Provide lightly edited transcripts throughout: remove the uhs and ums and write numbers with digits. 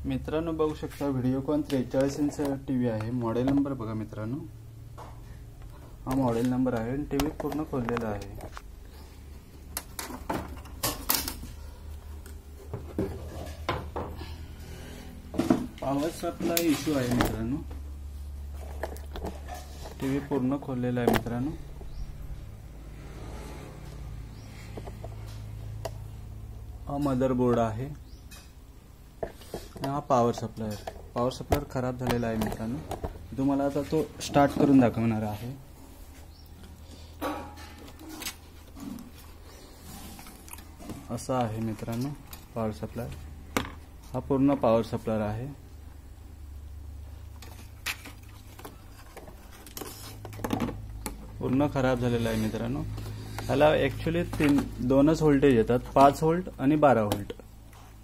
मित्रांनो बघू शकता व्हिडिओकॉन 43 इंच टीव्ही आहे। मॉडेल नंबर बघा मित्रांनो, हा मॉडेल नंबर आहे। टीव्ही पूर्ण खोललेला आहे। पॉवर सप्लाय इश्यू आहे मित्रांनो। टीव्ही पूर्ण खोललेला आहे मित्रांनो। हा मदरबोर्ड आहे। हा पॉवर सप्लायर खराब झालेला आहे मित्रांनो। तुम्हाला आता तो स्टार्ट करून दाखवणार आहे। असा आहे मित्रांनो पॉवर सप्लायर। हा पूर्ण पॉवर सप्लायर आहे। पूर्ण खराब झालेला आहे मित्रांनो। याला ॲक्च्युअली दोनच व्होल्टेज येतात, 5 व्होल्ट आणि 12 व्होल्ट।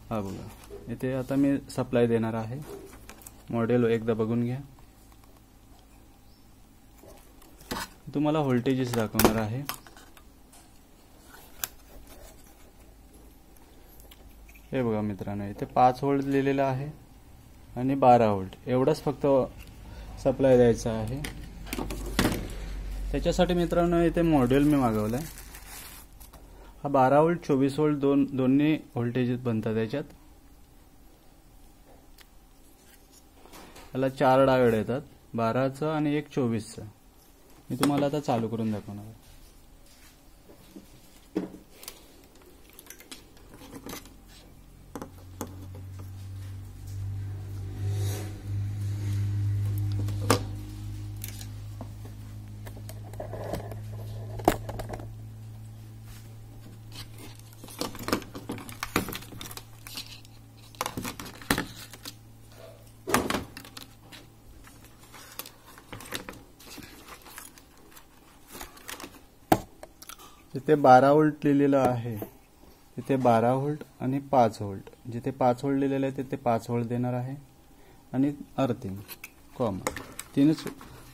हा बघा इथे आता मी सप्लाय देणार आहे। मॉडेल एकदा बघून घ्या। तुम्हाला व्होल्टेजेस दाखवणार आहे। हे बघा मित्रांनो, इथे 5 व्होल्ट लिहिलेला आहे आणि 12 व्होल्ट एवढंच फक्त सप्लाय द्यायचा आहे। त्याच्यासाठी मित्रांनो इथे मॉड्यूल मी मागवलाय। हा 12 व्होल्ट 24 व्होल्ट दोन्ही व्होल्टेजेस बनतात त्याच्यात। याला 4 डायोड येतात, 12चा आणि एक 24चा। मी तुम्हाला आता चालू करून दाखवणार आहे। इथे 12 व्होल्ट लिहिलेलं आहे। इथे 12 व्होल्ट आणि 5 व्होल्ट। जिथे 5 व्होल्ट लिहिलेलं आहे तिथे 5 व्होल्ट देणार आहे आणि अर्थिंग कॉमन तीनच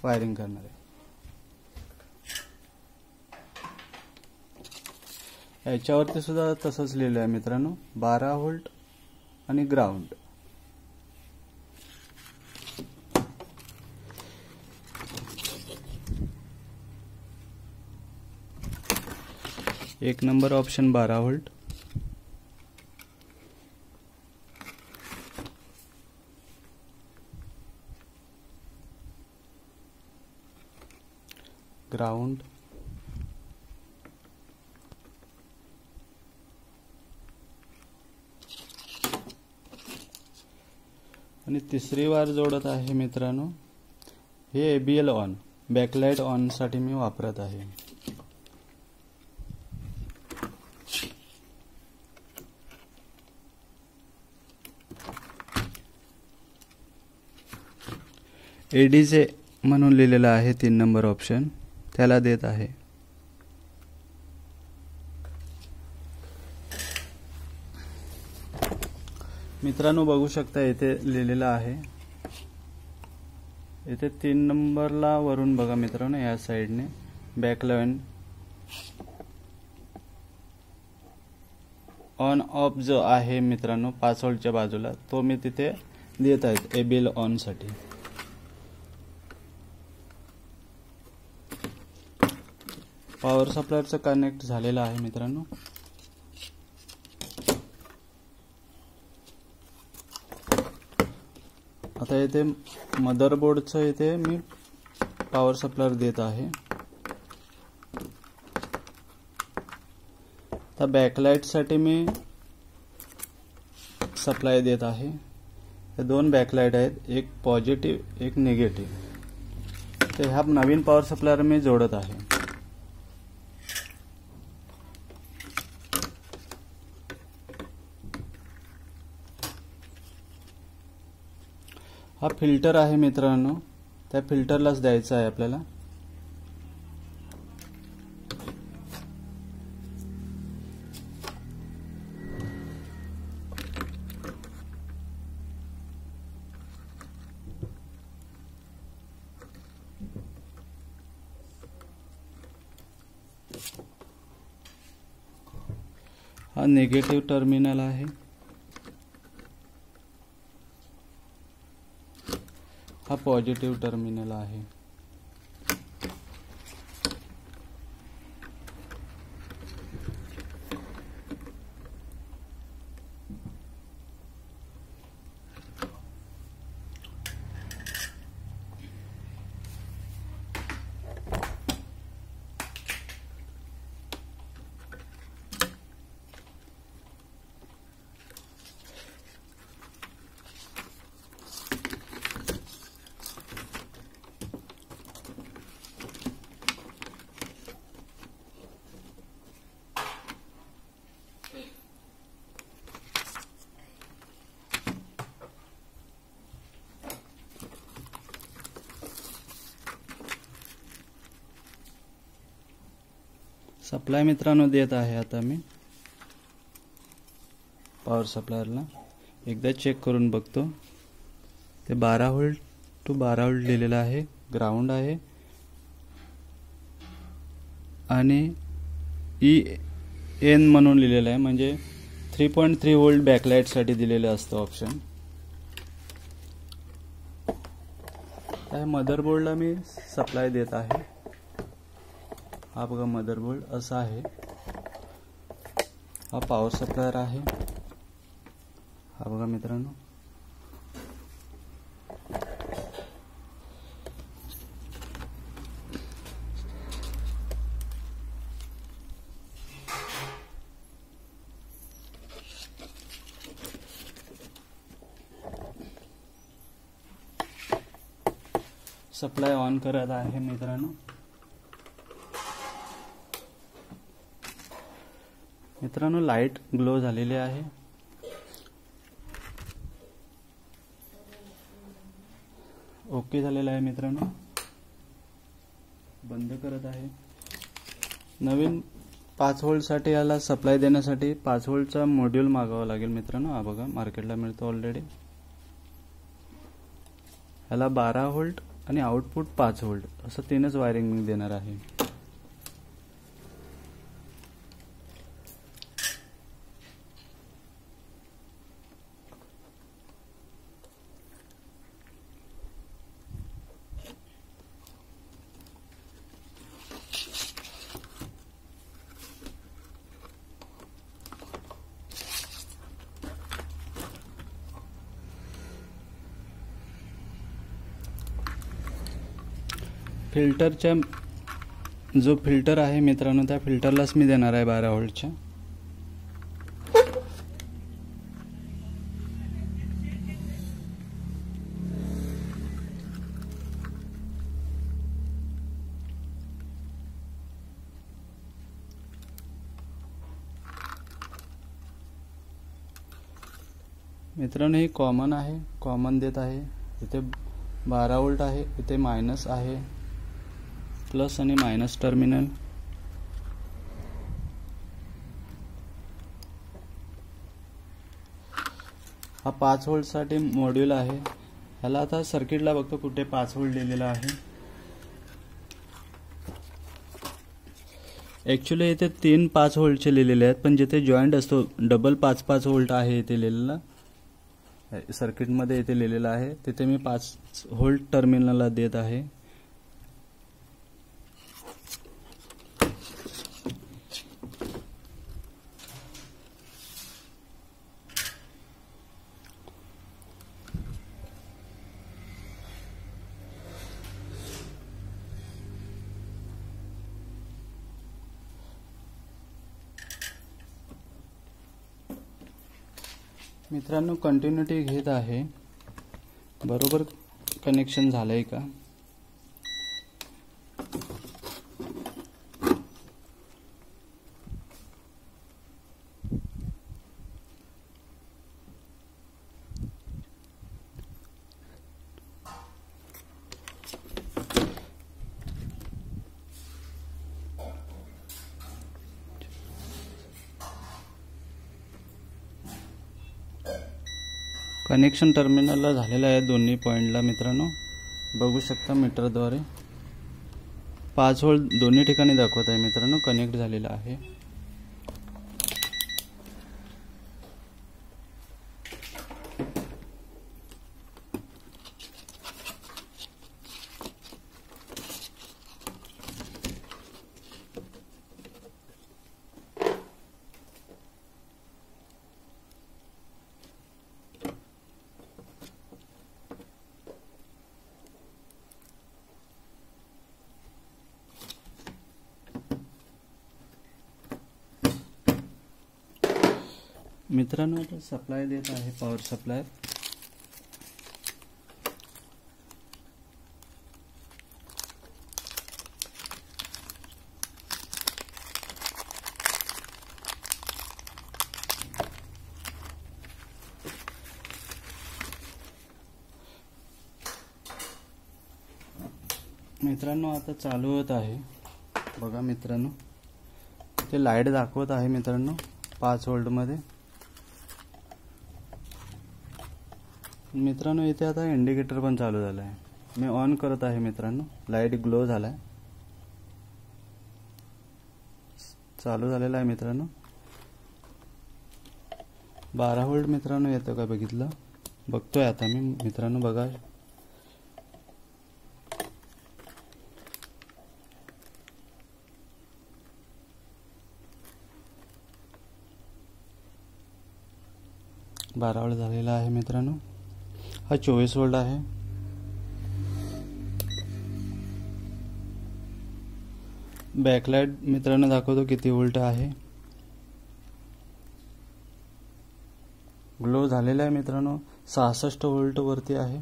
वायरिंग करणार आहे। याच्यावरती सुद्धा तसंच लिहिलं आहे मित्रांनो, 12 व्होल्ट आणि ग्राउंड। एक नंबर ऑप्शन 12 व्होल्ट, ग्राउंड, आणि तिसरी वायर जोडत आहे मित्रांनो। हे ABL ऑन, बॅकलाइट ऑन साठी मी वापरत आहे। ADJ म्हणून लिहिलेलं आहे 3 नंबर ऑप्शन, त्याला देत आहे। मित्रांनो बघू शकता इथे लिहिलेलं आहे। इथे 3 नंबरला वरून बघा मित्रांनो, या साइडने बॅकलाइन ऑन ऑफ जो आहे मित्रांनो 5 व्होल्टच्या बाजूला, तो मी तिथे देत आहे ABL ऑन साठी। पॉवर सप्लायरचं कनेक्ट झालेलं आहे मित्रांनो। आता इथे मदरबोर्डचं इथे मी पॉवर सप्लायर देत आहे। आता बॅकलाइट साठी मी सप्लाय देत आहे। हे 2 बॅकलाइट आहेत, एक पॉझिटिव्ह एक निगेटिव्ह। तर ह्या नवीन पॉवर सप्लायर मी जोडत आहे। हा फिल्टर आहे मित्रांनो, त्या फिल्टरलाच द्यायचा आहे आपल्याला। हा निगेटिव्ह टर्मिनल आहे। हा पॉझिटिव्ह टर्मिनल आहे. सप्लाय मित्रांनो देत आहे आता मी पॉवर सप्लायरला. एकदा चेक करून बघतो. ते 12 व्होल्ट टू 12 व्होल्ट लिहिलेलं आहे. ग्राउंड आहे आणि EN म्हणून लिहिलेलं आहे, म्हणजे 3.3 व्होल्ट बॅकलाइट साठी दिलेलं असतं ऑप्शन. त्या मदरबोर्डला मी सप्लाय देत आहे. हा बघा मदरबोर्ड असा आहे. हा पॉवर सप्लायर आहे. हा बघा मित्रांनो. सप्लाय ऑन करत आहे मित्रांनो. मित्रांनो लाईट ग्लो झालेली आहे. ओके झालेला आहे मित्रांनो. बंद करत आहे. नवीन 5 व्होल्ट साठी याला सप्लाय देण्यासाठी 5 व्होल्टचा मॉड्यूल मागवावा लागेल मित्रांनो. हा बघा मार्केटला मिळतो ऑलरेडी. याला 12 व्होल्ट आणि आउटपुट 5 व्होल्ट असं 3च वायरिंग मी देणार आहे. फिल्टरच्या जो फिल्टर आहे मित्रांनो त्या फिल्टरलाच मी देणार आहे 12 व्होल्टच्या. मित्रांनो ही कॉमन आहे. कॉमन देत आहे. इथे 12 व्होल्ट आहे. इथे मायनस आहे. प्लस आणि मायनस टर्मिनल. हा 5 व्होल्ट साठी मॉड्यूल आहे. ह्याला आता सर्किटला बघतो कुठे 5 व्होल्ट लिहिलेला आहे. ऍक्च्युली इथे 3 5 व्होल्टचे लिहिलेले आहेत, पण जिथे जॉईंट असतो डबल 5 व्होल्ट आहे इथे लिहिलेला. सर्किट मध्ये इथे लिहिलेला आहे. तिथे मी 5 व्होल्ट टर्मिनलला देत आहे. मित्रांनो कंटिन्युटी घेत आहे. बरोबर कनेक्शन झालंय का? कनेक्शन टर्मिनलला झालेला आहे दोन्ही पॉइंटला मित्रांनो. बघू शकता मीटरद्वारे 5 व्होल्ट दोन्ही ठिकाणी दाखवत आहे मित्रांनो. कनेक्ट झालेला आहे. मित्रांनो आता सप्लाय देत आहे, पॉवर सप्लाय. मित्रांनो आता चालू होत आहे. बघा मित्रांनो, ते लाईट दाखवत आहे मित्रांनो 5 व्होल्ट मध्ये. मित्रांनो इथे आता इंडिकेटर पण चालू झाला आहे. मी ऑन करत आहे मित्रांनो. लाईट ग्लो झालाय, चालू झालेला आहे मित्रांनो. 12 व्होल्ट मित्रांनो येतो का बघितलं, बघतोय आता मी मित्रांनो. बघा बारा व्होल्ट झालेला आहे मित्रांनो. हा 24 व्होल्ट आहे. बॅकलाइट मित्रांनो दाखवतो किती व्होल्ट आहे. ग्लो झालेला आहे मित्रांनो. 66 व्होल्ट वरती आहे.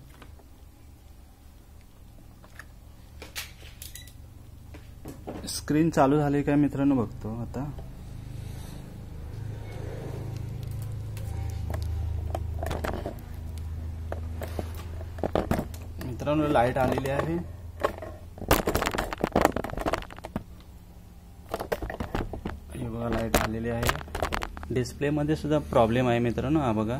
स्क्रीन चालू झाली काय मित्रांनो बघतो आता. मित्रांनो लाईट आलेली आहे. हे बघा लाईट आलेली आहे. डिस्प्ले मध्ये सुद्धा प्रॉब्लेम आहे मित्रांनो. हा बघा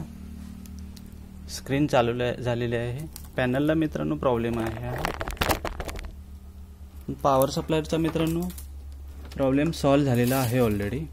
स्क्रीन चालू झालेली आहे. पॅनलला मित्रांनो प्रॉब्लेम आहे. पॉवर सप्लायचा मित्रांनो प्रॉब्लेम सॉल्व्ह झालेला आहे ऑलरेडी.